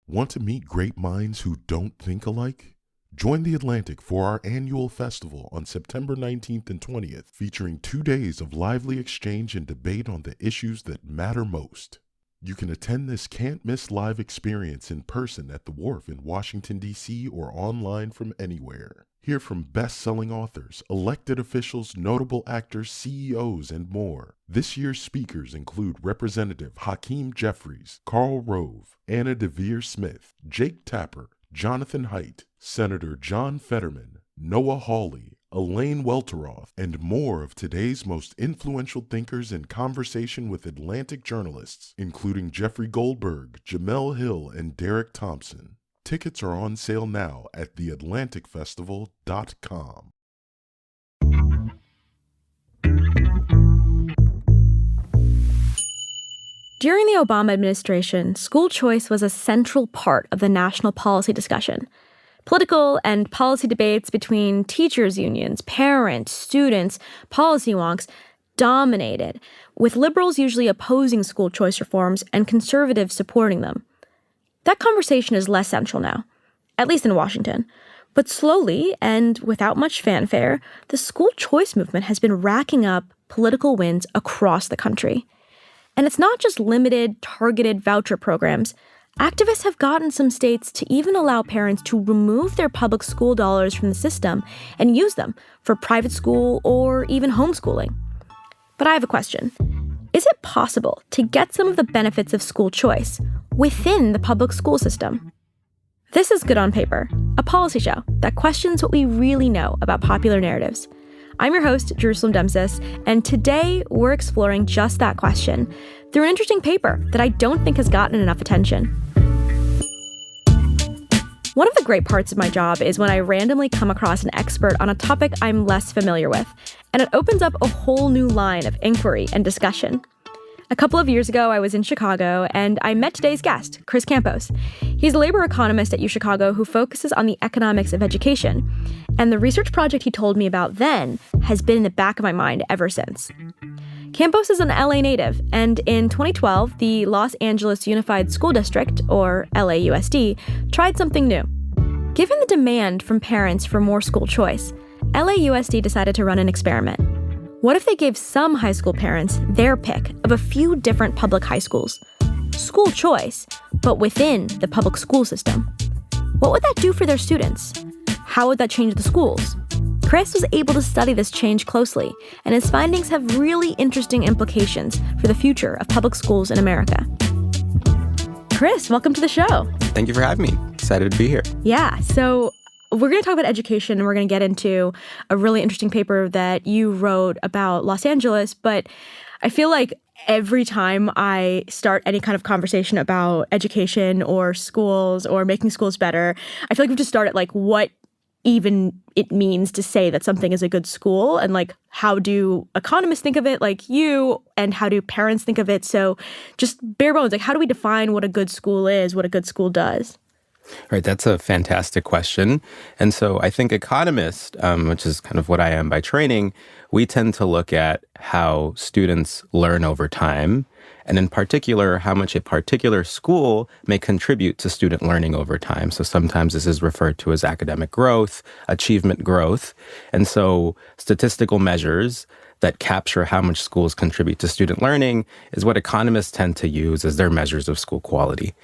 Want to meet great minds who don't think alike? Join the Atlantic for our annual festival on September 19th and 20th, featuring 2 days of lively exchange and debate on the issues that matter most. You can attend this can't-miss live experience in person at the Wharf in Washington, D.C. or online from anywhere. Hear from best-selling authors, elected officials, notable actors, CEOs, and more. This year's speakers include Representative Hakeem Jeffries, Karl Rove, Anna DeVere Smith, Jake Tapper, Jonathan Haidt, Senator John Fetterman, Noah Hawley, Elaine Welteroth, and more of today's most influential thinkers in conversation with Atlantic journalists, including Jeffrey Goldberg, Jamel Hill, and Derek Thompson. Tickets are on sale now at theatlanticfestival.com. During the Obama administration, school choice was a central part of the national policy discussion. Political and policy debates between teachers' unions, parents, students, policy wonks dominated, with liberals usually opposing school choice reforms and conservatives supporting them. That conversation is less central now, at least in Washington. But slowly, and without much fanfare, the school choice movement has been racking up political wins across the country. And it's not just limited, targeted voucher programs. Activists have gotten some states to even allow parents to remove their public school dollars from the system and use them for private school or even homeschooling. But I have a question. Is it possible to get some of the benefits of school choice within the public school system? This is Good on Paper, a policy show that questions what we really know about popular narratives. I'm your host, Jerusalem Demsis, and today we're exploring just that question through an interesting paper that I don't think has gotten enough attention. One of the great parts of my job is when I randomly come across an expert on a topic I'm less familiar with, and it opens up a whole new line of inquiry and discussion. A couple of years ago, I was in Chicago, and I met today's guest, Chris Campos. He's a labor economist at UChicago who focuses on the economics of education. And the research project he told me about then has been in the back of my mind ever since. Campos is an LA native, and in 2012, the Los Angeles Unified School District, or LAUSD, tried something new. Given the demand from parents for more school choice, LAUSD decided to run an experiment. What if they gave some high school parents their pick of a few different public high schools? School choice, but within the public school system. What would that do for their students? How would that change the schools? Chris was able to study this change closely, and his findings have really interesting implications for the future of public schools in America. Chris, welcome to the show. Thank you for having me. Excited to be here. Yeah, so we're going to talk about education, and we're going to get into a really interesting paper that you wrote about Los Angeles, but I feel like every time I start any kind of conversation about education or schools or making schools better, I feel like we have to start at like what even it means to say that something is a good school, and like how do economists think of it like you, and how do parents think of it? So just bare bones, like how do we define what a good school is, what a good school does? Right, that's a fantastic question. And so I think economists, which is kind of what I am by training, we tend to look at how students learn over time, and in particular, how much a particular school may contribute to student learning over time. So sometimes this is referred to as academic growth, achievement growth. And so statistical measures that capture how much schools contribute to student learning is what economists tend to use as their measures of school quality.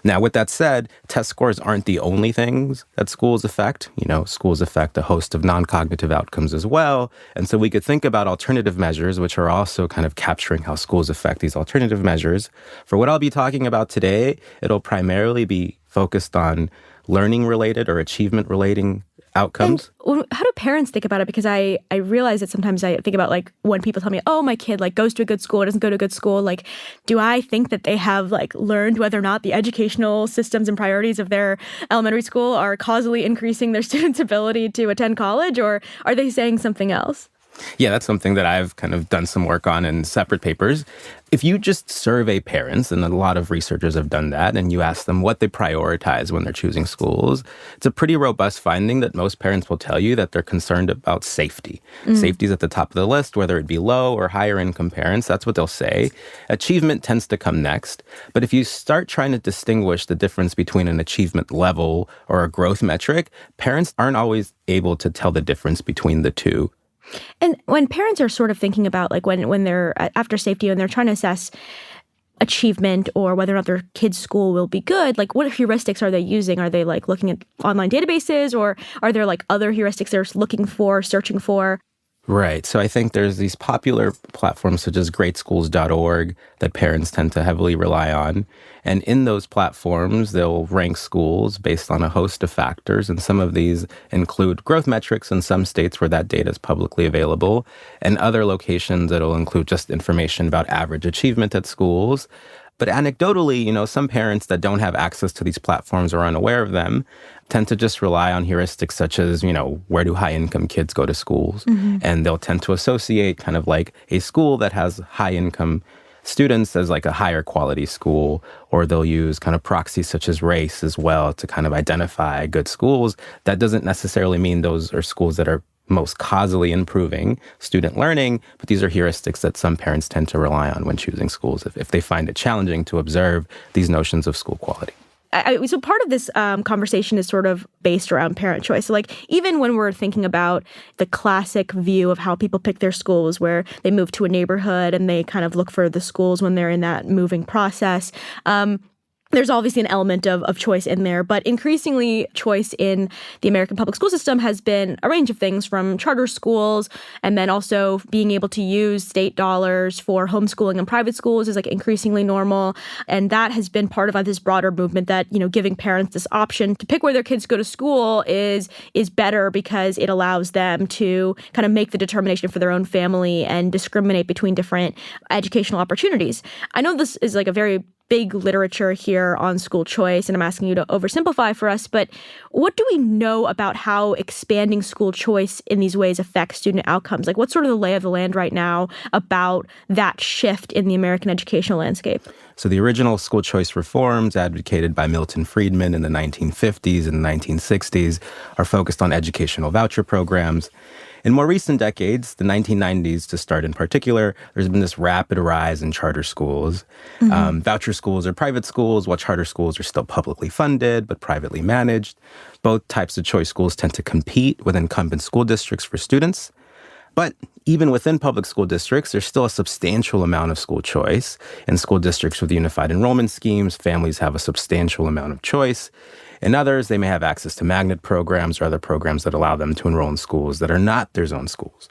Now, with that said, test scores aren't the only things that schools affect. You know, schools affect a host of non-cognitive outcomes as well. And so we could think about alternative measures, which are also kind of capturing how schools affect these alternative measures. For what I'll be talking about today, it'll primarily be focused on learning-related or achievement-relating outcomes. And how do parents think about it? Because I realize that sometimes I think about like when people tell me, oh, my kid like goes to a good school or doesn't go to a good school, like do I think that they have like learned whether or not the educational systems and priorities of their elementary school are causally increasing their students' ability to attend college, or are they saying something else? Yeah, that's something that I've kind of done some work on in separate papers. If you just survey parents, and a lot of researchers have done that, and you ask them what they prioritize when they're choosing schools, it's a pretty robust finding that most parents will tell you that they're concerned about safety. Safety is at the top of the list, whether it be low or higher income parents. That's what they'll say. Achievement tends to come next. But if you start trying to distinguish the difference between an achievement level or a growth metric, parents aren't always able to tell the difference between the two. And when parents are sort of thinking about like when they're after safety and they're trying to assess achievement or whether or not their kid's school will be good, like what heuristics are they using? Are they like looking at online databases, or are there like other heuristics they're looking for, searching for? Right. So I think there's these popular platforms such as greatschools.org that parents tend to heavily rely on. And in those platforms, they'll rank schools based on a host of factors. And some of these include growth metrics in some states where that data is publicly available. And other locations, it'll include just information about average achievement at schools. But anecdotally, some parents that don't have access to these platforms or are unaware of them tend to just rely on heuristics such as, where do high-income kids go to schools? And they'll tend to associate kind of like a school that has high-income students as like a higher quality school, or they'll use kind of proxies such as race as well to kind of identify good schools. That doesn't necessarily mean those are schools that are most causally improving student learning, but these are heuristics that some parents tend to rely on when choosing schools if they find it challenging to observe these notions of school quality. So part of this conversation is sort of based around parent choice. So like even when we're thinking about the classic view of how people pick their schools, where they move to a neighborhood and they kind of look for the schools when they're in that moving process, there's obviously an element of choice in there, but increasingly choice in the American public school system has been a range of things, from charter schools, and then also being able to use state dollars for homeschooling and private schools is like increasingly normal. And that has been part of this broader movement that, giving parents this option to pick where their kids go to school is better because it allows them to kind of make the determination for their own family and discriminate between different educational opportunities. I know this is like a very big literature here on school choice, and I'm asking you to oversimplify for us, but what do we know about how expanding school choice in these ways affects student outcomes? Like, what's sort of the lay of the land right now about that shift in the American educational landscape? So the original school choice reforms advocated by Milton Friedman in the 1950s and 1960s are focused on educational voucher programs. In more recent decades, the 1990s to start in particular, there's been this rapid rise in charter schools. Voucher schools are private schools, while charter schools are still publicly funded but privately managed. Both types of choice schools tend to compete with incumbent school districts for students. But even within public school districts, there's still a substantial amount of school choice. In school districts with unified enrollment schemes, families have a substantial amount of choice. In others, they may have access to magnet programs or other programs that allow them to enroll in schools that are not their own schools.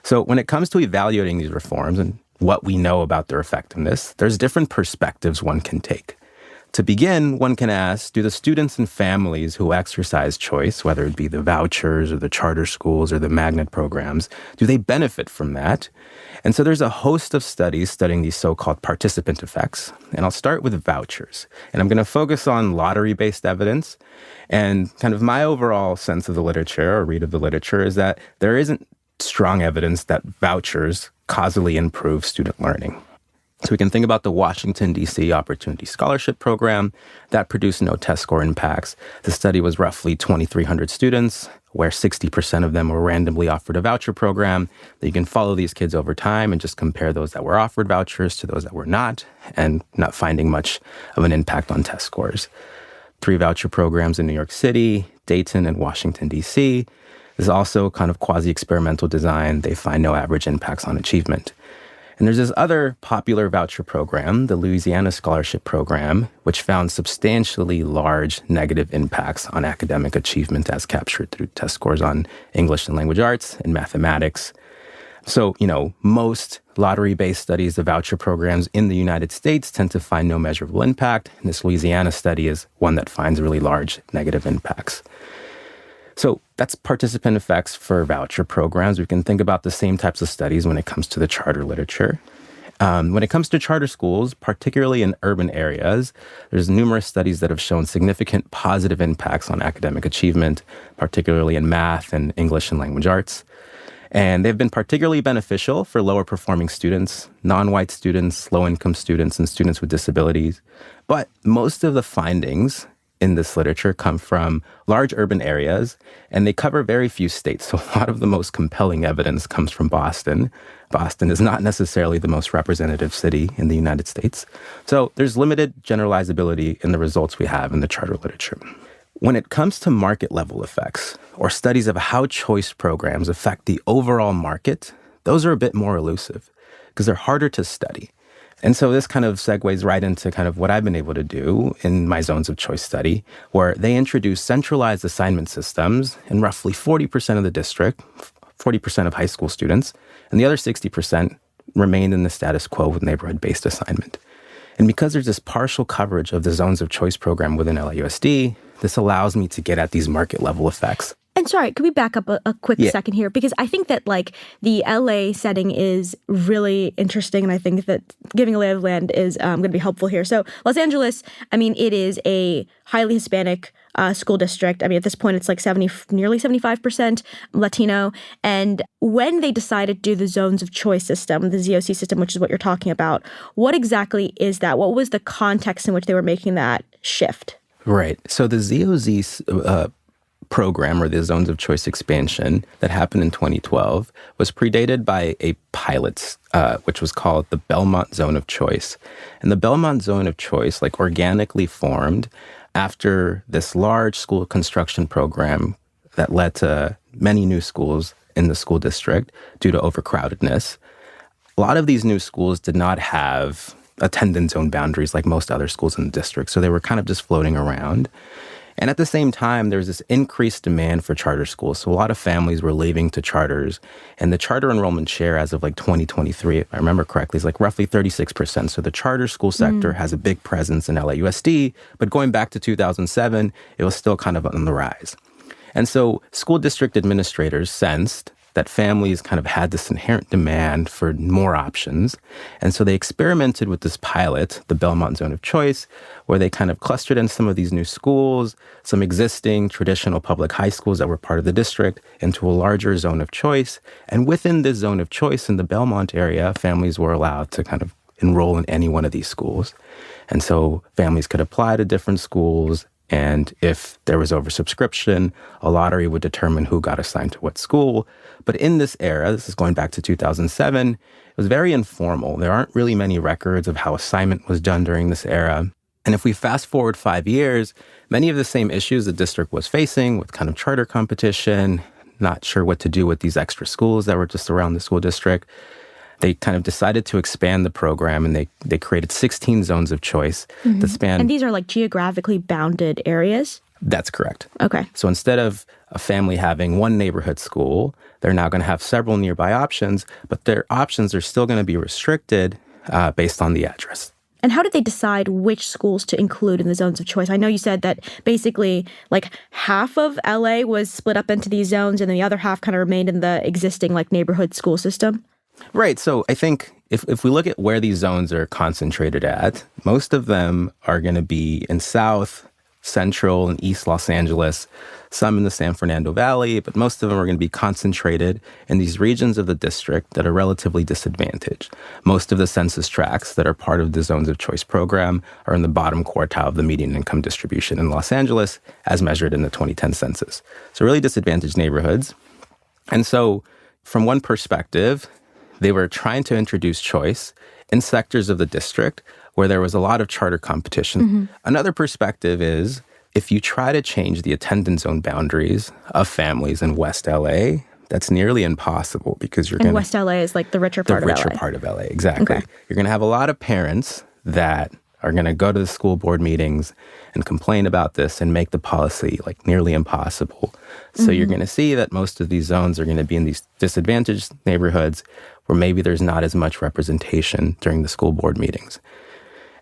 So when it comes to evaluating these reforms and what we know about their effectiveness, there's different perspectives one can take. To begin, one can ask, do the students and families who exercise choice, whether it be the vouchers or the charter schools or the magnet programs, do they benefit from that? And so there's a host of studies studying these so-called participant effects. And I'll start with vouchers. And I'm going to focus on lottery-based evidence. And kind of my overall sense of the literature or read of the literature is that there isn't strong evidence that vouchers causally improve student learning. So we can think about the Washington, D.C. Opportunity Scholarship Program that produced no test score impacts. The study was roughly 2,300 students, where 60% of them were randomly offered a voucher program. You can follow these kids over time and just compare those that were offered vouchers to those that were not, and not finding much of an impact on test scores. 3 voucher programs in New York City, Dayton, and Washington, D.C. This is also kind of quasi-experimental design. They find no average impacts on achievement. And there's this other popular voucher program, the Louisiana Scholarship Program, which found substantially large negative impacts on academic achievement as captured through test scores on English and language arts and mathematics. So, most lottery-based studies of voucher programs in the United States tend to find no measurable impact. And this Louisiana study is one that finds really large negative impacts. So that's participant effects for voucher programs. We can think about the same types of studies when it comes to the charter literature. When it comes to charter schools, particularly in urban areas, there's numerous studies that have shown significant positive impacts on academic achievement, particularly in math and English and language arts. And they've been particularly beneficial for lower performing students, non-white students, low-income students, and students with disabilities. But most of the findings in this literature come from large urban areas, and they cover very few states. So a lot of the most compelling evidence comes from Boston. Boston is not necessarily the most representative city in the United States. So there's limited generalizability in the results we have in the charter literature. When it comes to market level effects, or studies of how choice programs affect the overall market, those are a bit more elusive because they're harder to study. And so this kind of segues right into kind of what I've been able to do in my zones of choice study, where they introduce centralized assignment systems in roughly 40% of the district, 40% of high school students, and the other 60% remained in the status quo with neighborhood-based assignment. And because there's this partial coverage of the zones of choice program within LAUSD, this allows me to get at these market level effects. And sorry, could we back up a quick second here? Because I think that like the LA setting is really interesting. And I think that giving a lay of land is going to be helpful here. So Los Angeles, I mean, it is a highly Hispanic school district. I mean, at this point, it's like nearly 75% Latino. And when they decided to do the zones of choice system, the ZOC system, which is what you're talking about, what exactly is that? What was the context in which they were making that shift? Right. So the ZOZ program, or the Zones of Choice expansion that happened in 2012, was predated by a pilot, which was called the Belmont Zone of Choice. And the Belmont Zone of Choice, like, organically formed after this large school construction program that led to many new schools in the school district due to overcrowdedness. A lot of these new schools did not have attendance zone boundaries like most other schools in the district, so they were kind of just floating around. And at the same time, there was this increased demand for charter schools. So a lot of families were leaving to charters. And the charter enrollment share as of like 2023, if I remember correctly, is like roughly 36%. So the charter school sector has a big presence in LAUSD. But going back to 2007, it was still kind of on the rise. And so school district administrators sensed that families kind of had this inherent demand for more options. And so they experimented with this pilot, the Belmont Zone of Choice, where they kind of clustered in some of these new schools, some existing traditional public high schools that were part of the district, into a larger zone of choice. And within this zone of choice in the Belmont area, families were allowed to kind of enroll in any one of these schools. And so families could apply to different schools. And if there was oversubscription, a lottery would determine who got assigned to what school. But in this era, this is going back to 2007, it was very informal. There aren't really many records of how assignment was done during this era. And if we fast forward 5 years, many of the same issues the district was facing with kind of charter competition, not sure what to do with these extra schools that were just around the school district, they kind of decided to expand the program, and they created 16 zones of choice that span. And these are like geographically bounded areas? That's correct. Okay. So instead of a family having one neighborhood school, they're now going to have several nearby options, but their options are still going to be restricted based on the address. And how did they decide which schools to include in the zones of choice? I know you said that basically like half of LA was split up into these zones and the other half kind of remained in the existing like neighborhood school system. Right. So I think if we look at where these zones are concentrated at, most of them are going to be in South, Central, and East Los Angeles, some in the San Fernando Valley, but most of them are going to be concentrated in these regions of the district that are relatively disadvantaged. Most of the census tracts that are part of the Zones of Choice program are in the bottom quartile of the median income distribution in Los Angeles, as measured in the 2010 census. So really disadvantaged neighborhoods. And so from one perspective, they were trying to introduce choice in sectors of the district where there was a lot of charter competition. Another perspective is if you try to change the attendance zone boundaries of families in West LA, that's nearly impossible because you're going to... And West LA is like the richer part of LA. The richer part of LA, exactly. Okay. You're going to have a lot of parents that are going to go to the school board meetings and complain about this and make the policy like nearly impossible. So you're going to see that most of these zones are going to be in these disadvantaged neighborhoods where maybe there's not as much representation during the school board meetings.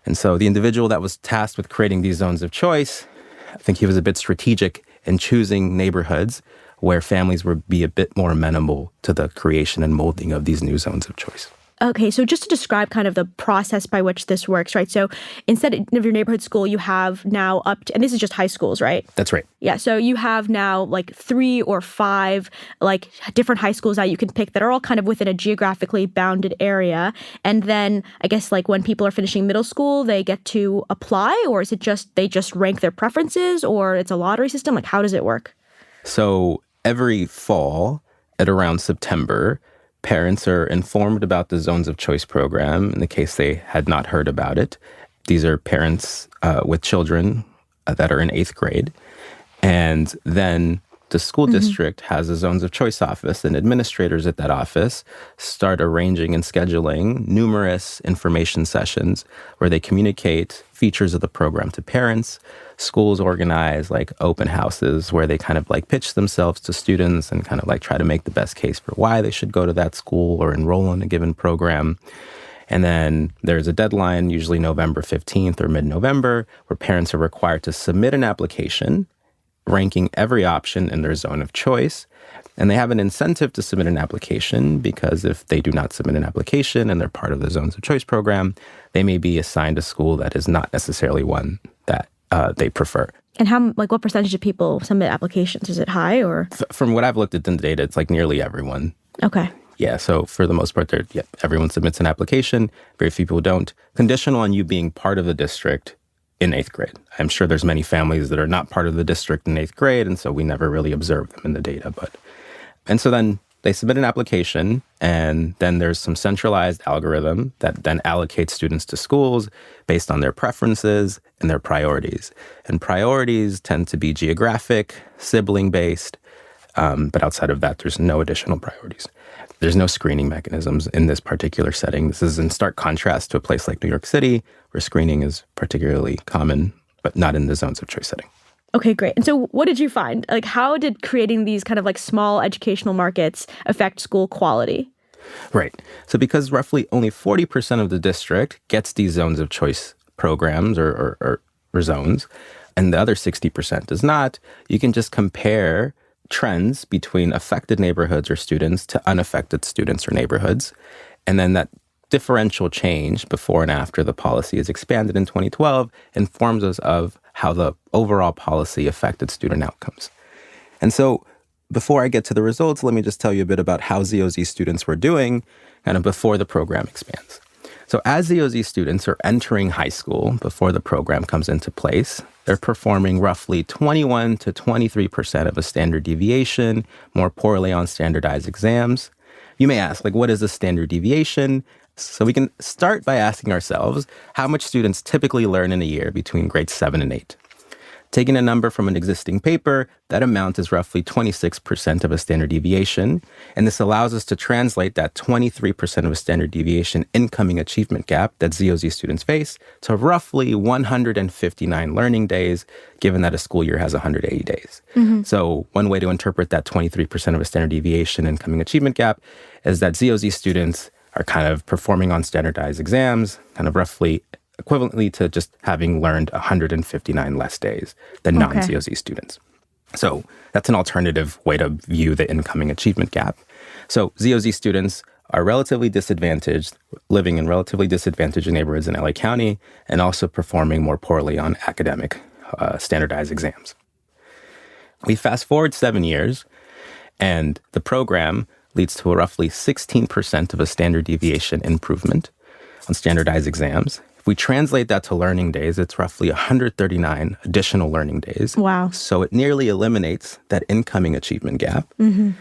And so the individual that was tasked with creating these zones of choice, I think he was a bit strategic in choosing neighborhoods where families would be a bit more amenable to the creation and molding of these new zones of choice. Okay, so just to describe kind of the process by which this works, right? So instead of your neighborhood school, you have now and this is just high schools, right? That's right. Yeah, so you have now like 3 or 5 like different high schools that you can pick that are all kind of within a geographically bounded area. And then I guess like when people are finishing middle school, they get to apply, or is it just they just rank their preferences, or it's a lottery system? Like how does it work? So every fall at around September, parents are informed about the Zones of Choice program in the case they had not heard about it. These are parents with children that are in 8th grade. And then the school district has a Zones of Choice office, and administrators at that office start arranging and scheduling numerous information sessions where they communicate features of the program to parents. Schools organize like open houses where they kind of like pitch themselves to students and kind of like try to make the best case for why they should go to that school or enroll in a given program. And then there's a deadline, usually November 15th or mid-November, where parents are required to submit an application ranking every option in their zone of choice. And they have an incentive to submit an application because if they do not submit an application and they're part of the Zones of Choice program, they may be assigned a school that is not necessarily one that they prefer. And what percentage of people submit applications? Is it high or? From what I've looked at in the data, it's like nearly everyone. Okay. Yeah, so for the most part, everyone submits an application. Very few people don't. Conditional on you being part of the district in 8th grade. I'm sure there's many families that are not part of the district in 8th grade, and so we never really observe them in the data. And so then they submit an application, and then there's some centralized algorithm that then allocates students to schools based on their preferences and their priorities. And priorities tend to be geographic, sibling-based, but outside of that, there's no additional priorities. There's no screening mechanisms in this particular setting. This is in stark contrast to a place like New York City, where screening is particularly common, but not in the Zones of Choice setting. Okay, great. And so what did you find? Like, how did creating these kind of like small educational markets affect school quality? Right. So because roughly only 40% of the district gets these Zones of Choice programs or zones, and the other 60% does not, you can just compare trends between affected neighborhoods or students to unaffected students or neighborhoods. And then that differential change before and after the policy is expanded in 2012 informs us of how the overall policy affected student outcomes. And so before I get to the results, let me just tell you a bit about how ZOZ students were doing kind of before the program expands. So as ZOZ students are entering high school before the program comes into place, they're performing roughly 21 to 23% of a standard deviation more poorly on standardized exams. You may ask, like, what is a standard deviation? So we can start by asking ourselves how much students typically learn in a year between grades 7 and 8. Taking a number from an existing paper, that amount is roughly 26% of a standard deviation. And this allows us to translate that 23% of a standard deviation incoming achievement gap that ZOZ students face to roughly 159 learning days, given that a school year has 180 days. Mm-hmm. So one way to interpret that 23% of a standard deviation incoming achievement gap is that ZOZ students are kind of performing on standardized exams, kind of roughly equivalently to just having learned 159 less days than non-ZOZ students. So that's an alternative way to view the incoming achievement gap. So ZOZ students are relatively disadvantaged, living in relatively disadvantaged neighborhoods in LA County, and also performing more poorly on academic standardized exams. We fast forward 7 years, and the program leads to a roughly 16% of a standard deviation improvement on standardized exams. If we translate that to learning days, it's roughly 139 additional learning days. Wow. So it nearly eliminates that incoming achievement gap. Mm-hmm.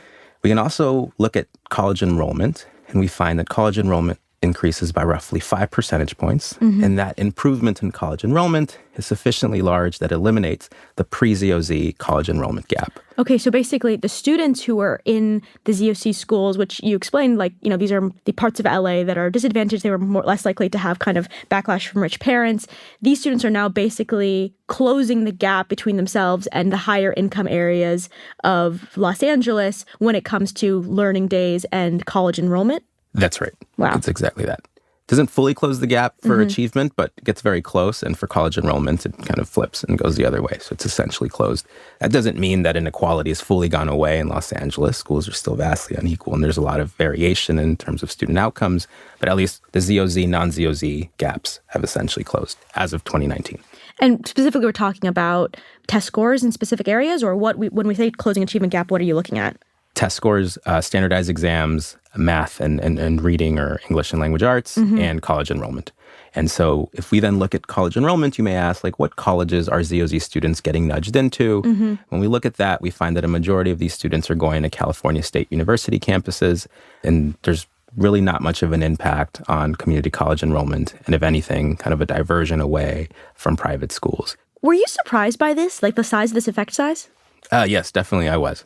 We can also look at college enrollment, and we find that college enrollment increases by roughly 5 percentage points. Mm-hmm. And that improvement in college enrollment is sufficiently large that it eliminates the pre-ZOZ college enrollment gap. Okay, so basically the students who are in the ZOC schools, which you explained, like, you know, these are the parts of LA that are disadvantaged, they were less likely to have kind of backlash from rich parents. These students are now basically closing the gap between themselves and the higher income areas of Los Angeles when it comes to learning days and college enrollment. That's right. Wow. It's exactly that. doesn't fully close the gap for achievement, but gets very close. And for college enrollment, it kind of flips and goes the other way. So it's essentially closed. That doesn't mean that inequality has fully gone away in Los Angeles. Schools are still vastly unequal, and there's a lot of variation in terms of student outcomes. But at least the ZOZ, non-ZOZ gaps have essentially closed as of 2019. And specifically, we're talking about test scores in specific areas, or when we say closing achievement gap, what are you looking at? Test scores, standardized exams, math and reading or English and language arts, and college enrollment. And so if we then look at college enrollment, you may ask, like, what colleges are ZOZ students getting nudged into? When we look at that, we find that a majority of these students are going to California State University campuses, and there's really not much of an impact on community college enrollment, and if anything, kind of a diversion away from private schools. Were you surprised by this, like the size of this effect size? Yes, definitely I was.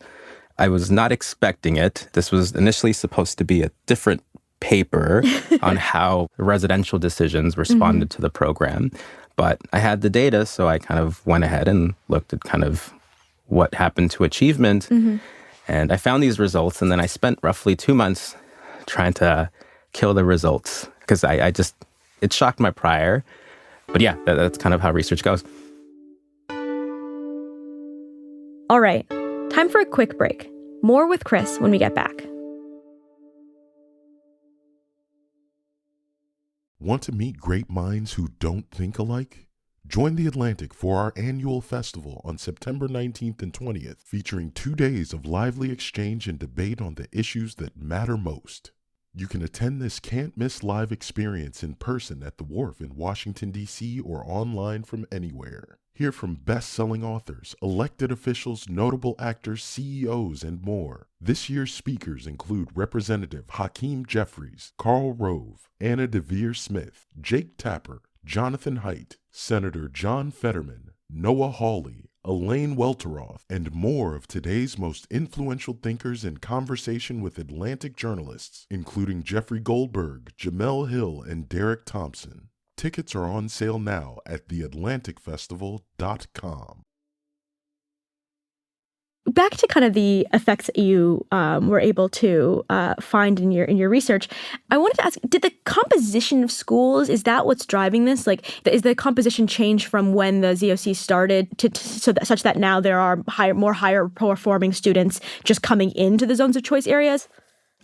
I was not expecting it. This was initially supposed to be a different paper on how residential decisions responded to the program. But I had the data, so I kind of went ahead and looked at kind of what happened to achievement. And I found these results, and then I spent roughly 2 months trying to kill the results because it shocked my prior. But yeah, that's kind of how research goes. All right, time for a quick break. More with Chris when we get back. Want to meet great minds who don't think alike? Join the Atlantic for our annual festival on September 19th and 20th, featuring 2 days of lively exchange and debate on the issues that matter most. You can attend this can't-miss live experience in person at the Wharf in Washington, D.C., or online from anywhere. Hear from best-selling authors, elected officials, notable actors, CEOs, and more. This year's speakers include Representative Hakeem Jeffries, Karl Rove, Anna DeVere Smith, Jake Tapper, Jonathan Haidt, Senator John Fetterman, Noah Hawley, Elaine Welteroth, and more of today's most influential thinkers in conversation with Atlantic journalists, including Jeffrey Goldberg, Jamel Hill, and Derek Thompson. Tickets are on sale now at theatlanticfestival.com. Back to kind of the effects that you were able to find in your research, I wanted to ask, did the composition of schools, is that what's driving this? Like, is the composition change from when the ZOC started such that now there are more higher performing students just coming into the zones of choice areas?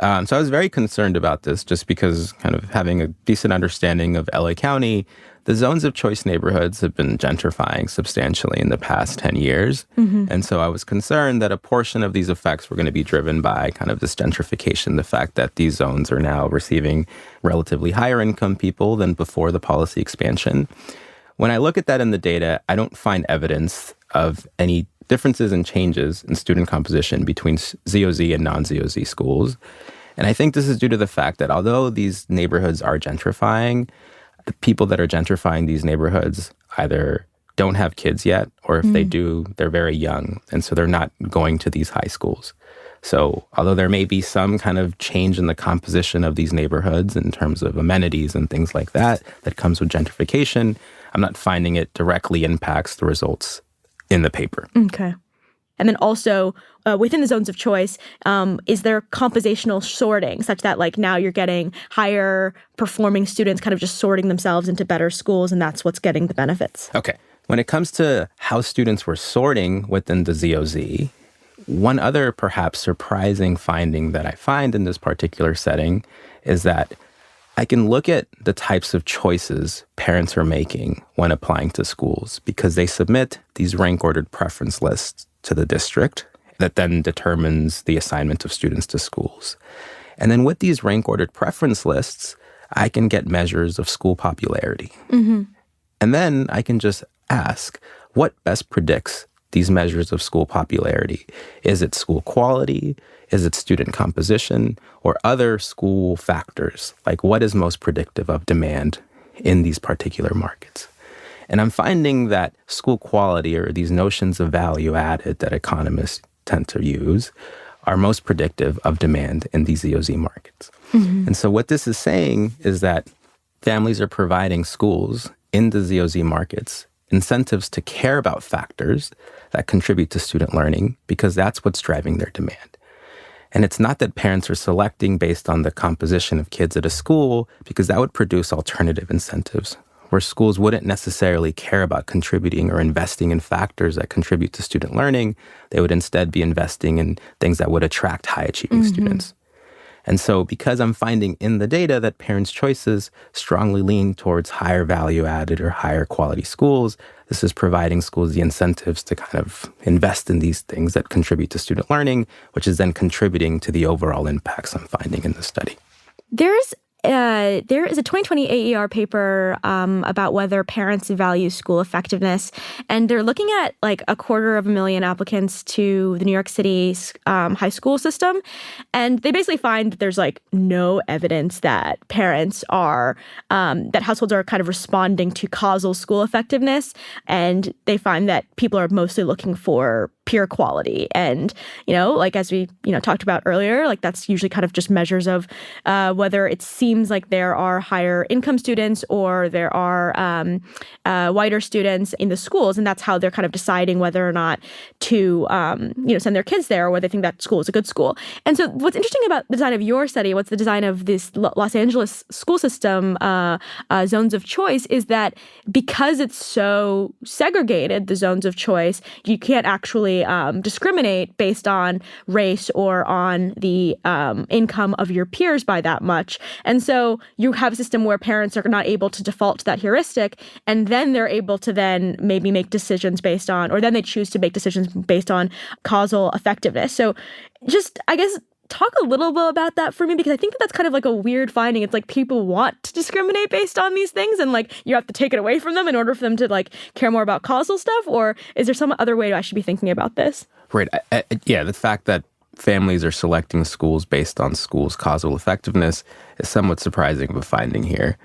So I was very concerned about this just because kind of having a decent understanding of LA County, the zones of choice neighborhoods have been gentrifying substantially in the past 10 years. And so I was concerned that a portion of these effects were going to be driven by kind of this gentrification, the fact that these zones are now receiving relatively higher income people than before the policy expansion. When I look at that in the data, I don't find evidence of any differences and changes in student composition between ZOZ and non-ZOZ schools. And I think this is due to the fact that although these neighborhoods are gentrifying, the people that are gentrifying these neighborhoods either don't have kids yet, or if they do, they're very young. And so they're not going to these high schools. So although there may be some kind of change in the composition of these neighborhoods in terms of amenities and things like that, that comes with gentrification, I'm not finding it directly impacts the results in the paper. Okay. And then also within the zones of choice, is there compositional sorting such that like now you're getting higher performing students kind of just sorting themselves into better schools and that's what's getting the benefits? Okay. When it comes to how students were sorting within the ZOZ, one other perhaps surprising finding that I find in this particular setting is that I can look at the types of choices parents are making when applying to schools because they submit these rank-ordered preference lists to the district that then determines the assignment of students to schools. And then with these rank-ordered preference lists, I can get measures of school popularity. And then I can just ask, what best predicts these measures of school popularity? Is it school quality? Is it student composition or other school factors? Like what is most predictive of demand in these particular markets? And I'm finding that school quality or these notions of value added that economists tend to use are most predictive of demand in these ZOZ markets. And so what this is saying is that families are providing schools in the ZOZ markets incentives to care about factors that contribute to student learning because that's what's driving their demand. And it's not that parents are selecting based on the composition of kids at a school, because that would produce alternative incentives, where schools wouldn't necessarily care about contributing or investing in factors that contribute to student learning. They would instead be investing in things that would attract high-achieving students. And so because I'm finding in the data that parents' choices strongly lean towards higher value-added or higher quality schools, this is providing schools the incentives to kind of invest in these things that contribute to student learning, which is then contributing to the overall impacts I'm finding in the study. There is a 2020 AER paper about whether parents value school effectiveness, and they're looking at like 250,000 applicants to the New York City high school system, and they basically find that there's like no evidence that parents are that households are kind of responding to causal school effectiveness, and they find that people are mostly looking for peer quality. And, like as we, talked about earlier, like that's usually kind of just measures of whether it seems like there are higher income students or there are whiter students in the schools. And that's how they're kind of deciding whether or not to, send their kids there, or whether they think that school is a good school. And so what's interesting about the design of your study, what's the design of this Los Angeles school system zones of choice, is that because it's so segregated, the zones of choice, you can't actually discriminate based on race or on the income of your peers by that much. And so you have a system where parents are not able to default to that heuristic, and then they're able to then maybe make decisions based on, or then they choose to make decisions based on causal effectiveness. So just, I guess, talk a little bit about that for me, because I think that that's kind of like a weird finding. It's like people want to discriminate based on these things, and like you have to take it away from them in order for them to like care more about causal stuff. Or is there some other way I should be thinking about this? Right. Yeah, the fact that families are selecting schools based on schools' causal effectiveness is somewhat surprising of a finding here.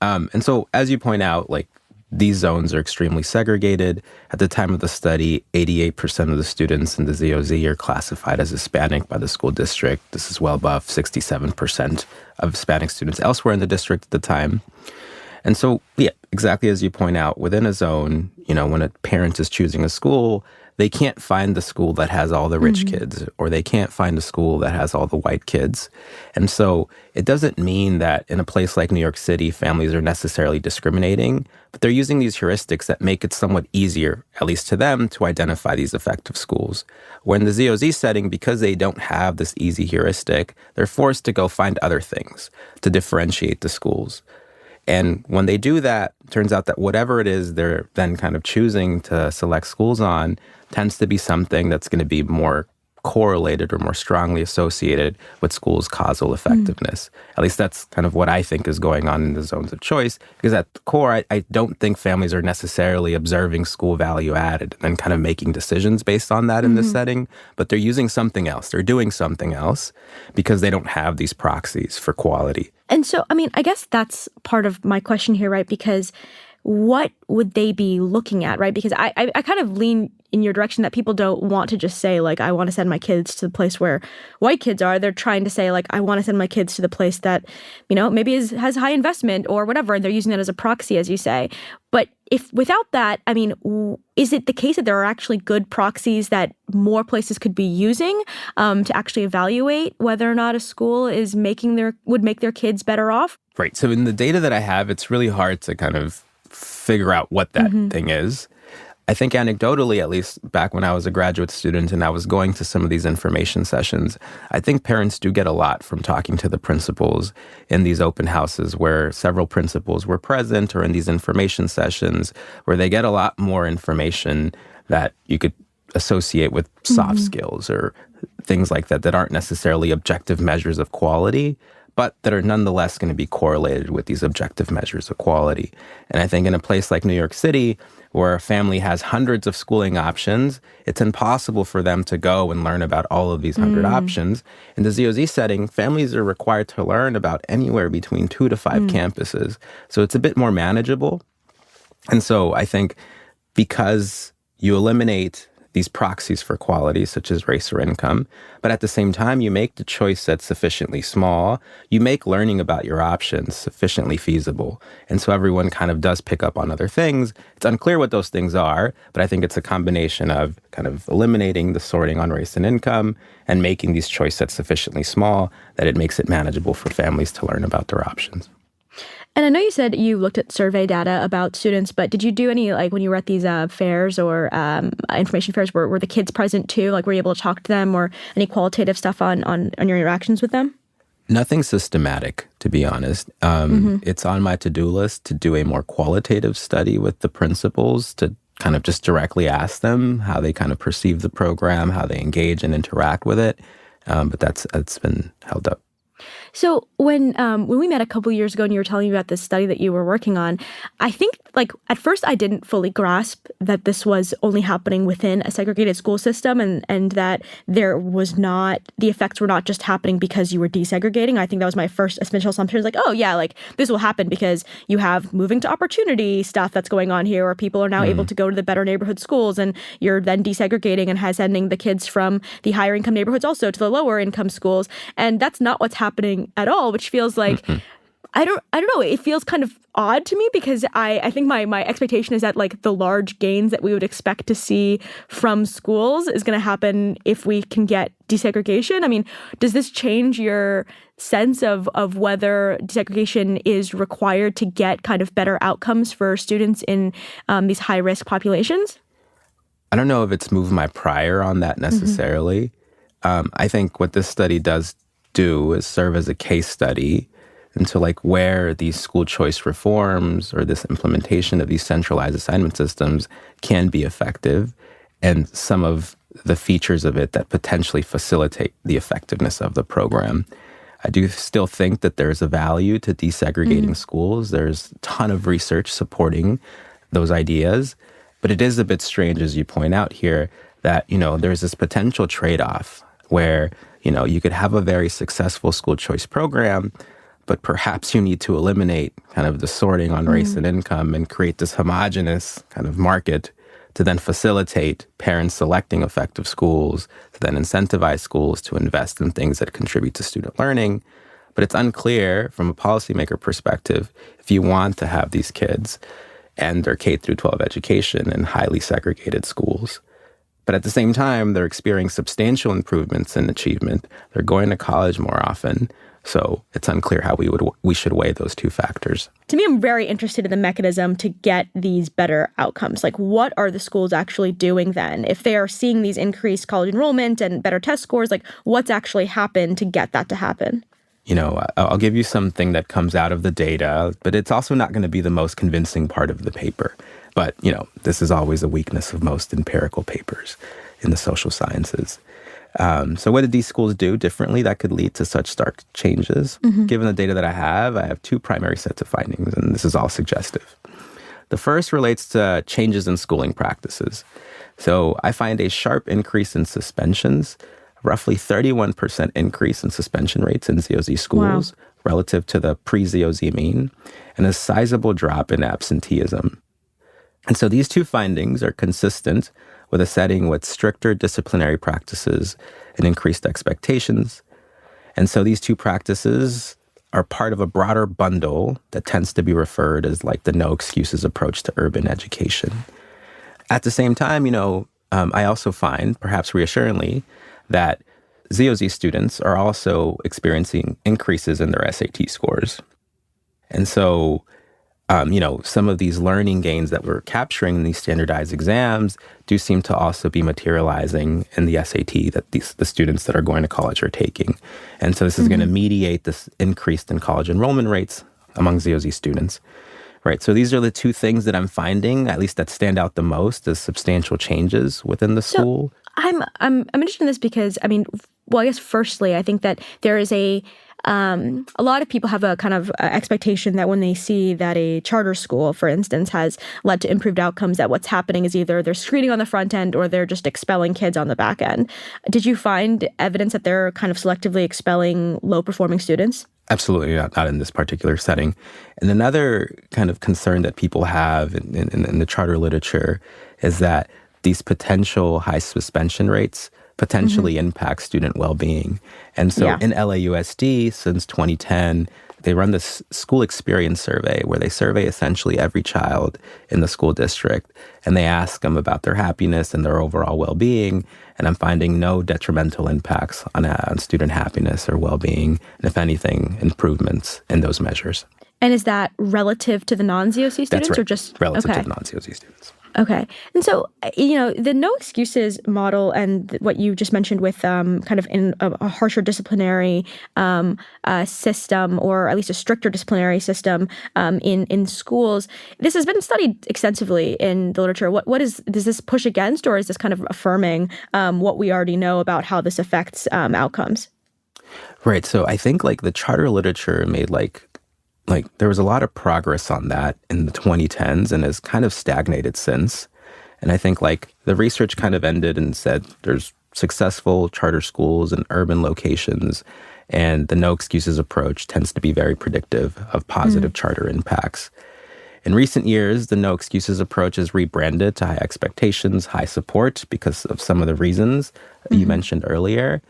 And so, as you point out, like these zones are extremely segregated. At the time of the study, 88% of the students in the ZOZ are classified as Hispanic by the school district. This is well above 67% of Hispanic students elsewhere in the district at the time. And so, yeah, exactly as you point out, within a zone, when a parent is choosing a school, they can't find the school that has all the rich kids, or they can't find a school that has all the white kids. And so it doesn't mean that in a place like New York City, families are necessarily discriminating, but they're using these heuristics that make it somewhat easier, at least to them, to identify these effective schools. Where in the ZOZ setting, because they don't have this easy heuristic, they're forced to go find other things to differentiate the schools. And when they do that, it turns out that whatever it is they're then kind of choosing to select schools on tends to be something that's going to be more correlated or more strongly associated with schools' causal effectiveness. At least that's kind of what I think is going on in the zones of choice, because at the core, I don't think families are necessarily observing school value added and kind of making decisions based on that in this setting, but they're using something else. They're doing something else because they don't have these proxies for quality. And so, I mean, I guess that's part of my question here, right? Because what would they be looking at, right? Because I kind of lean in your direction that people don't want to just say, like, I want to send my kids to the place where white kids are. They're trying to say, like, I want to send my kids to the place that, maybe has high investment or whatever. And they're using that as a proxy, as you say. But if without that, I mean, is it the case that there are actually good proxies that more places could be using to actually evaluate whether or not a school is would make their kids better off? Right. So in the data that I have, it's really hard to kind of figure out what that thing is. I think anecdotally, at least back when I was a graduate student and I was going to some of these information sessions, I think parents do get a lot from talking to the principals in these open houses where several principals were present, or in these information sessions where they get a lot more information that you could associate with soft skills or things like that aren't necessarily objective measures of quality, but that are nonetheless going to be correlated with these objective measures of quality. And I think in a place like New York City, where a family has hundreds of schooling options, it's impossible for them to go and learn about all of these 100 options. In the ZOZ setting, families are required to learn about anywhere between 2 to 5 campuses. So it's a bit more manageable. And so I think because you eliminate these proxies for quality, such as race or income. But at the same time, you make the choice that's sufficiently small. You make learning about your options sufficiently feasible. And so everyone kind of does pick up on other things. It's unclear what those things are, but I think it's a combination of kind of eliminating the sorting on race and income and making these choice sets sufficiently small that it makes it manageable for families to learn about their options. And I know you said you looked at survey data about students, but did you do any, like when you were at these fairs or information fairs, were the kids present too? Like were you able to talk to them, or any qualitative stuff on your interactions with them? Nothing systematic, to be honest. It's on my to-do list to do a more qualitative study with the principals to kind of just directly ask them how they kind of perceive the program, how they engage and interact with it. But that's been held up. So when we met a couple years ago and you were telling me about this study that you were working on, I think like at first I didn't fully grasp that this was only happening within a segregated school system, and that there was not, the effects were not just happening because you were desegregating. I think that was my first initial assumption, is like, oh yeah, like this will happen because you have moving to opportunity stuff that's going on here, where people are now able to go to the better neighborhood schools, and you're then desegregating and sending the kids from the higher income neighborhoods also to the lower income schools. And that's not what's happening at all, which feels like, I don't know, it feels kind of odd to me, because I think my expectation is that like the large gains that we would expect to see from schools is going to happen if we can get desegregation. I mean, does this change your sense of whether desegregation is required to get kind of better outcomes for students in these high-risk populations? I don't know if it's moved my prior on that necessarily. I think what this study does do is serve as a case study into like where these school choice reforms or this implementation of these centralized assignment systems can be effective, and some of the features of it that potentially facilitate the effectiveness of the program. I do still think that there's a value to desegregating schools. There's a ton of research supporting those ideas, but it is a bit strange, as you point out here, that, you know, there's this potential trade-off where, you know, you could have a very successful school choice program, but perhaps you need to eliminate kind of the sorting on race and income and create this homogenous kind of market to then facilitate parents selecting effective schools, to then incentivize schools to invest in things that contribute to student learning. But it's unclear from a policymaker perspective if you want to have these kids and their K through 12 education in highly segregated schools. But at the same time, they're experiencing substantial improvements in achievement. They're going to college more often. So it's unclear how we should weigh those two factors. To me, I'm very interested in the mechanism to get these better outcomes. Like, what are the schools actually doing then? If they are seeing these increased college enrollment and better test scores, like what's actually happened to get that to happen? You know, I'll give you something that comes out of the data, but it's also not going to be the most convincing part of the paper. But, you know, this is always a weakness of most empirical papers in the social sciences. So what did these schools do differently that could lead to such stark changes? Given the data that I have two primary sets of findings, and this is all suggestive. The first relates to changes in schooling practices. So I find a sharp increase in suspensions, roughly 31% increase in suspension rates in ZOZ schools relative to the pre-ZOZ mean, and a sizable drop in absenteeism. And so these two findings are consistent with a setting with stricter disciplinary practices and increased expectations. And so these two practices are part of a broader bundle that tends to be referred as like the no excuses approach to urban education. At the same time, you know, I also find, perhaps reassuringly, that ZOZ students are also experiencing increases in their SAT scores. And so you know, some of these learning gains that we're capturing in these standardized exams do seem to also be materializing in the SAT that the students that are going to college are taking. And so this is going to mediate this increase in college enrollment rates among ZOZ students, right? So these are the two things that I'm finding, at least that stand out the most as substantial changes within the school. I'm interested in this because, I mean, well, I guess firstly, I think that there is a lot of people have a kind of expectation that when they see that a charter school, for instance, has led to improved outcomes, that what's happening is either they're screening on the front end or they're just expelling kids on the back end. Did you find evidence that they're kind of selectively expelling low-performing students? Absolutely not in this particular setting. And another kind of concern that people have in the charter literature is that these potential high suspension rates potentially impact student well-being. And so in LAUSD, since 2010, they run this school experience survey where they survey essentially every child in the school district, and they ask them about their happiness and their overall well-being. And I'm finding no detrimental impacts on student happiness or well-being, and if anything, improvements in those measures. And is that relative to the non-ZOC students? That's right. Or just relative to the non-ZOC students. Okay. And so, the no excuses model and what you just mentioned with kind of in a harsher disciplinary system, or at least a stricter disciplinary system in schools, this has been studied extensively in the literature. Does this push against, or is this kind of affirming what we already know about how this affects outcomes? Right. So I think the charter literature made there was a lot of progress on that in the 2010s and has kind of stagnated since. And I think the research kind of ended and said there's successful charter schools in urban locations, and the no excuses approach tends to be very predictive of positive charter impacts. In recent years, the no excuses approach is rebranded to high expectations, high support because of some of the reasons you mentioned earlier.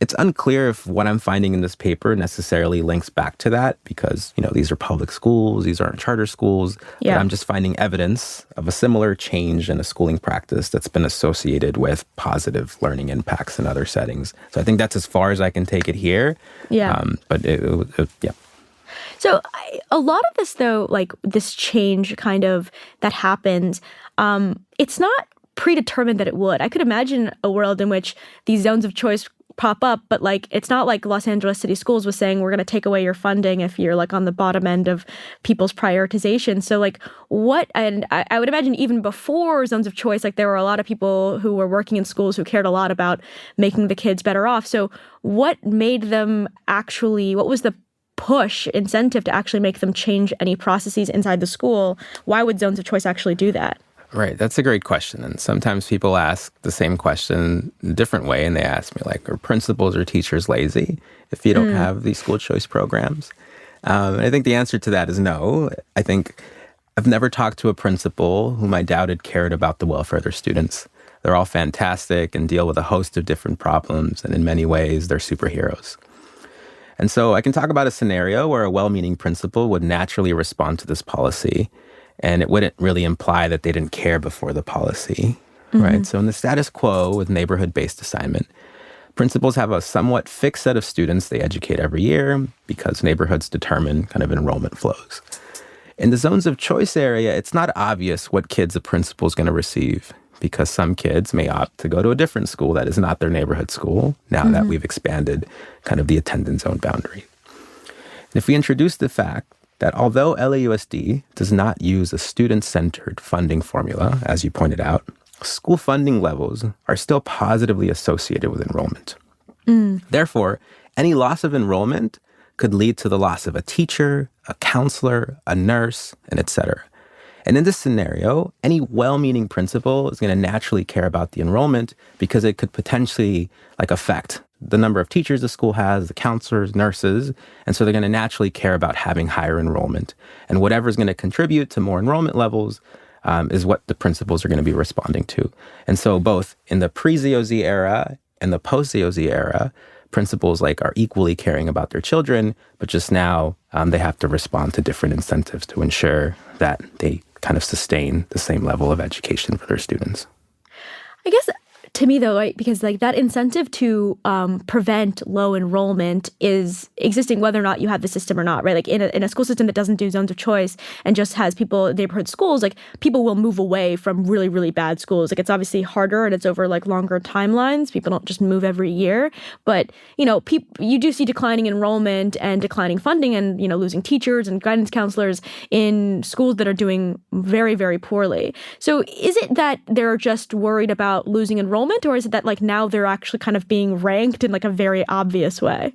It's unclear if what I'm finding in this paper necessarily links back to that because, these are public schools, these aren't charter schools. Yeah. But I'm just finding evidence of a similar change in a schooling practice that's been associated with positive learning impacts in other settings. So I think that's as far as I can take it here. Yeah. But yeah. So a lot of this, though, this change kind of that happens, it's not predetermined that it would. I could imagine a world in which these zones of choice pop up, but it's not like Los Angeles City Schools was saying we're going to take away your funding if you're on the bottom end of people's prioritization. So and I would imagine even before zones of choice, there were a lot of people who were working in schools who cared a lot about making the kids better off. So what made them what was the push incentive to actually make them change any processes inside the school? Why would zones of choice actually do that? Right. That's a great question. And sometimes people ask the same question in a different way. And they ask me, are principals or teachers lazy if you don't have these school choice programs? And I think the answer to that is no. I think I've never talked to a principal whom I doubted cared about the welfare of their students. They're all fantastic and deal with a host of different problems. And in many ways, they're superheroes. And so I can talk about a scenario where a well-meaning principal would naturally respond to this policy, and it wouldn't really imply that they didn't care before the policy, right? So in the status quo with neighborhood-based assignment, principals have a somewhat fixed set of students they educate every year because neighborhoods determine kind of enrollment flows. In the zones of choice area, it's not obvious what kids a principal is going to receive because some kids may opt to go to a different school that is not their neighborhood school now that we've expanded kind of the attendance zone boundary. And if we introduce the fact that although LAUSD does not use a student-centered funding formula, as you pointed out, school funding levels are still positively associated with enrollment. Therefore, any loss of enrollment could lead to the loss of a teacher, a counselor, a nurse, and et cetera. And in this scenario, any well-meaning principal is going to naturally care about the enrollment because it could potentially affect the number of teachers the school has, the counselors, nurses, and so they're going to naturally care about having higher enrollment. And whatever is going to contribute to more enrollment levels is what the principals are going to be responding to. And so both in the pre-ZOZ era and the post-ZOZ era, principals are equally caring about their children, but just now they have to respond to different incentives to ensure that they kind of sustain the same level of education for their students. I guess to me, though, right, because that incentive to prevent low enrollment is existing whether or not you have the system or not, right? In a school system that doesn't do zones of choice and just has people, neighborhood schools, people will move away from really, really bad schools. It's obviously harder and it's over longer timelines. People don't just move every year. But, you do see declining enrollment and declining funding and, losing teachers and guidance counselors in schools that are doing very, very poorly. So is it that they're just worried about losing enrollment? Or is it that now they're actually kind of being ranked in a very obvious way?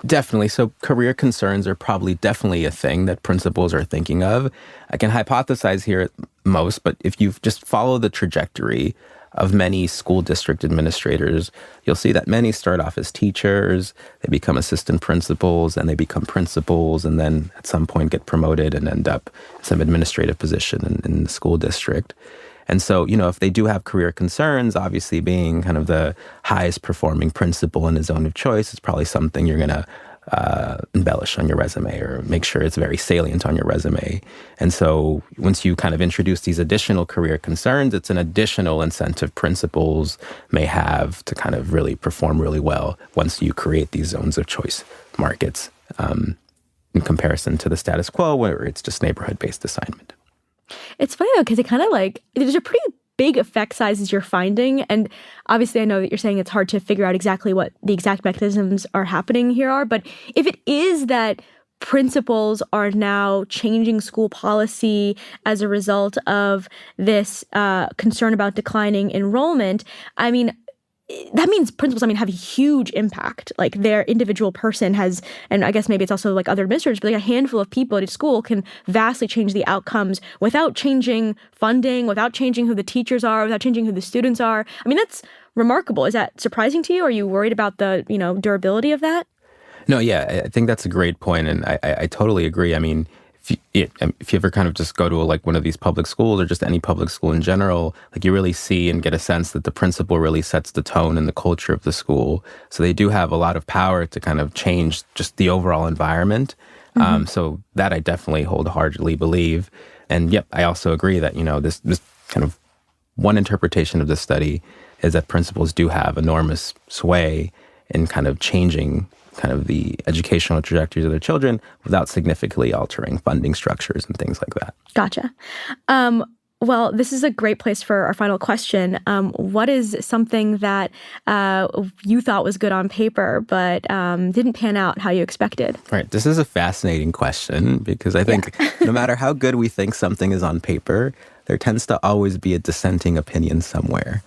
Definitely. So career concerns are definitely a thing that principals are thinking of. I can hypothesize here at most, but if you just follow the trajectory of many school district administrators, you'll see that many start off as teachers, they become assistant principals, and they become principals, and then at some point get promoted and end up in some administrative position in the school district. And so, if they do have career concerns, obviously being kind of the highest performing principal in the zone of choice is probably something you're going to embellish on your resume or make sure it's very salient on your resume. And so once you kind of introduce these additional career concerns, it's an additional incentive principals may have to kind of really perform really well once you create these zones of choice markets in comparison to the status quo where it's just neighborhood-based assignment. It's funny, though, because it kind of there's a pretty big effect sizes you're finding. And obviously, I know that you're saying it's hard to figure out exactly what the exact mechanisms are happening here are. But if it is that principals are now changing school policy as a result of this concern about declining enrollment, I mean, that means principals, have a huge impact. Like their individual person has, and I guess maybe it's also like other administrators, but like a handful of people at a school can vastly change the outcomes without changing funding, without changing who the teachers are, without changing who the students are. That's remarkable. Is that surprising to you? Are you worried about the, durability of that? No, yeah, I think that's a great point, and I totally agree. If you ever kind of just go to one of these public schools or just any public school in general, you really see and get a sense that the principal really sets the tone and the culture of the school. So they do have a lot of power to kind of change just the overall environment. Mm-hmm. So that I definitely wholeheartedly believe. And yep, I also agree that, this kind of one interpretation of this study is that principals do have enormous sway in kind of changing kind of the educational trajectories of their children without significantly altering funding structures and things like that. Gotcha. Well, this is a great place for our final question. What is something that you thought was good on paper but didn't pan out how you expected? Right. This is a fascinating question because I think no matter how good we think something is on paper, there tends to always be a dissenting opinion somewhere.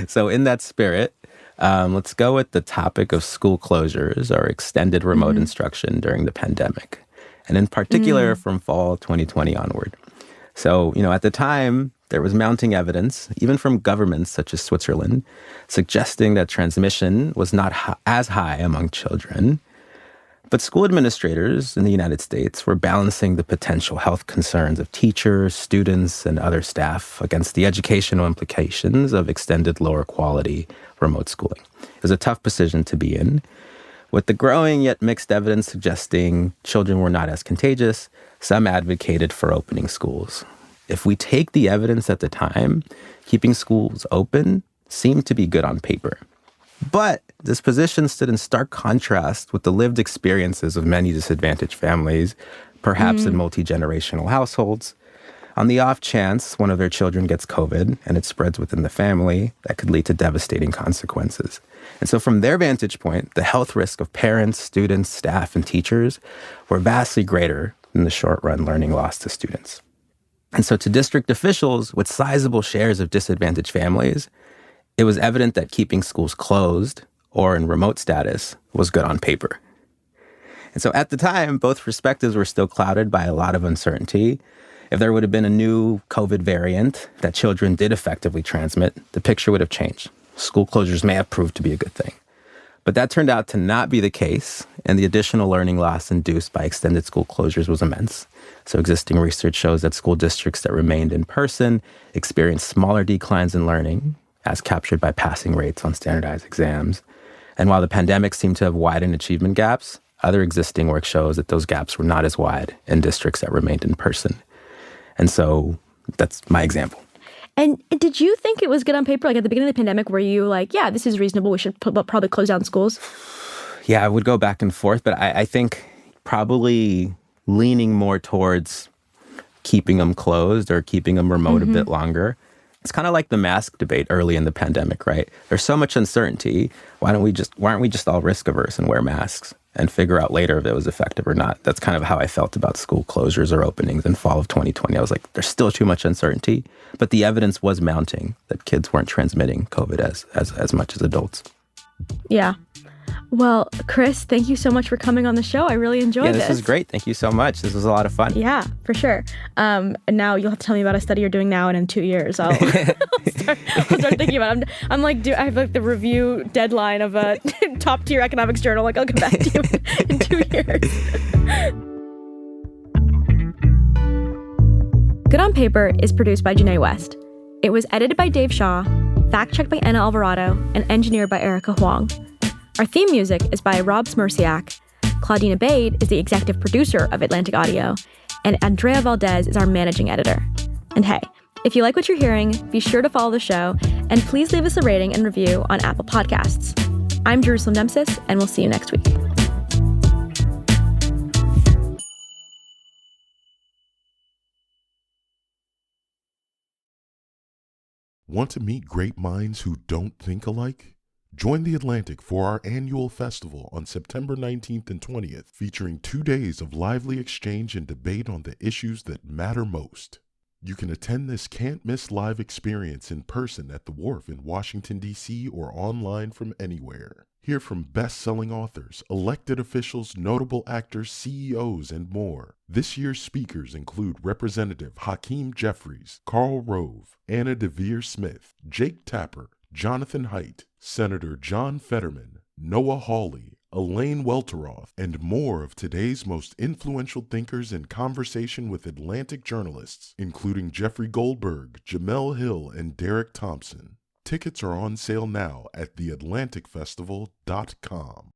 So in that spirit, let's go with the topic of school closures or extended remote instruction during the pandemic, and in particular from fall 2020 onward. So, at the time, there was mounting evidence, even from governments such as Switzerland, suggesting that transmission was not as high among children. But school administrators in the United States were balancing the potential health concerns of teachers, students, and other staff against the educational implications of extended lower quality remote schooling. It was a tough position to be in. With the growing yet mixed evidence suggesting children were not as contagious, some advocated for opening schools. If we take the evidence at the time, keeping schools open seemed to be good on paper. But this position stood in stark contrast with the lived experiences of many disadvantaged families, perhaps in multi-generational households. On the off chance one of their children gets COVID and it spreads within the family, that could lead to devastating consequences. And so from their vantage point, the health risk of parents, students, staff, and teachers were vastly greater than the short-run learning loss to students. And so to district officials with sizable shares of disadvantaged families, it was evident that keeping schools closed or in remote status was good on paper. And so at the time, both perspectives were still clouded by a lot of uncertainty. If there would have been a new COVID variant that children did effectively transmit, the picture would have changed. School closures may have proved to be a good thing. But that turned out to not be the case, and the additional learning loss induced by extended school closures was immense. So existing research shows that school districts that remained in person experienced smaller declines in learning, as captured by passing rates on standardized exams. And while the pandemic seemed to have widened achievement gaps, other existing work shows that those gaps were not as wide in districts that remained in person. And so that's my example. And did you think it was good on paper? Like at the beginning of the pandemic, were you like, yeah, this is reasonable, we should probably close down schools? Yeah, I would go back and forth, but I think probably leaning more towards keeping them closed or keeping them remote a bit longer. It's kind of like the mask debate early in the pandemic, right? There's so much uncertainty. Why aren't we just all risk averse and wear masks and figure out later if it was effective or not? That's kind of how I felt about school closures or openings in fall of 2020. I was like, there's still too much uncertainty, but the evidence was mounting that kids weren't transmitting COVID as much as adults. Yeah. Well, Chris, thank you so much for coming on the show. I really enjoyed this. Yeah, this is great. Thank you so much. This was a lot of fun. Yeah, for sure. And now you'll have to tell me about a study you're doing now, and in 2 years I'll start thinking about it. I'm like, I have like the review deadline of a top tier economics journal. Like, I'll get back to you in 2 years. Good on Paper is produced by Janae West. It was edited by Dave Shaw, fact-checked by Anna Alvarado, and engineered by Erica Huang. Our theme music is by Rob Smirsiak. Claudina Bade is the executive producer of Atlantic Audio, and Andrea Valdez is our managing editor. And hey, if you like what you're hearing, be sure to follow the show, and please leave us a rating and review on Apple Podcasts. I'm Jerusalem Nemsis, and we'll see you next week. Want to meet great minds who don't think alike? Join the Atlantic for our annual festival on September 19th and 20th, featuring 2 days of lively exchange and debate on the issues that matter most. You can attend this can't-miss live experience in person at the Wharf in Washington, D.C. or online from anywhere. Hear from best-selling authors, elected officials, notable actors, CEOs, and more. This year's speakers include Representative Hakeem Jeffries, Karl Rove, Anna DeVere Smith, Jake Tapper, Jonathan Haidt, Senator John Fetterman, Noah Hawley, Elaine Welteroth, and more of today's most influential thinkers in conversation with Atlantic journalists, including Jeffrey Goldberg, Jamel Hill, and Derek Thompson. Tickets are on sale now at theatlanticfestival.com.